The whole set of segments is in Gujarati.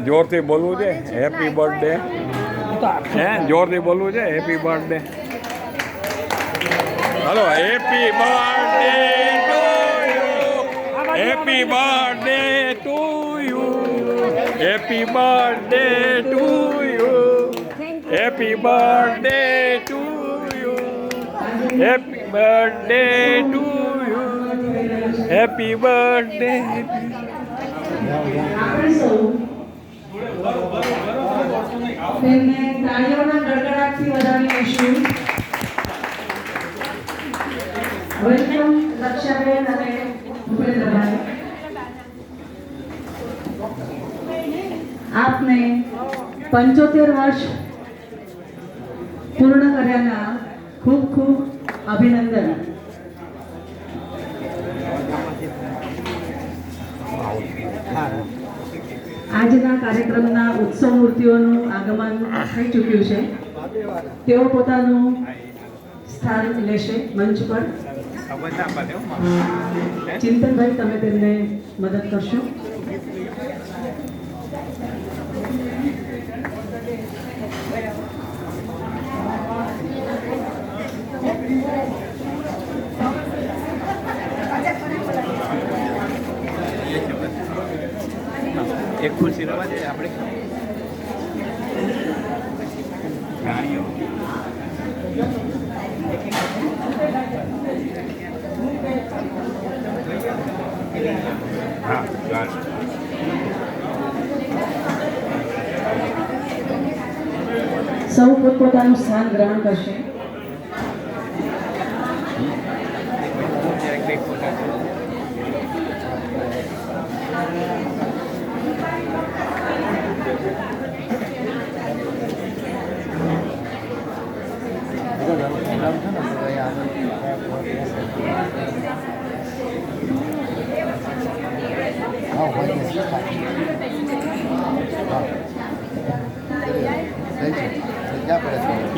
જોરથી બોલવું છે. Happy birthday. હે જોરથી બોલવું છે. Happy birthday. Hello, happy birthday to you. Happy birthday to you. Happy birthday to you. Happy birthday to you. Happy birthday to you. Happy birthday. આપણે સૌ તેમને તાળીઓના ગડગડાટથી વધાવી લઈશું. વેલકમ લક્ષાબેન અને ભૂપેન્દ્રભાઈ. આપને 75 વર્ષ પૂર્ણ કર્યાના ખૂબ ખૂબ અભિનંદન. આજના કાર્યક્રમના ઉત્સવ મૂર્તિઓનું આગમન થઈ ચૂક્યું છે. તેઓ પોતાનું સ્થાન લેશે મંચ પર. ચિંતનભાઈ, તમે તેમને મદદ કરશો. એક ખુરશી રવા દે આપણે. હા, સૌ પોતપોતાનું સ્થાન ગ્રહણ કરશે.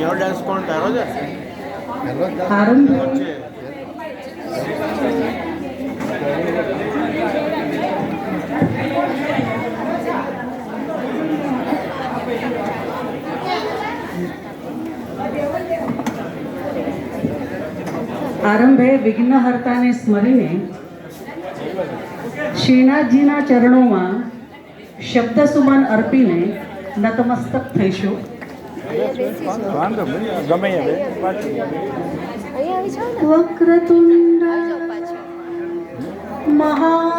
યો ડાન્સ કોણ તારો છે? આરંભે વિઘ્નહર્તાને સ્મરીને શ્રીનાથજીના ચરણોમાં શબ્દ સુમન અર્પીને નતમસ્તક થઈશું. વક્રતુંડ મહા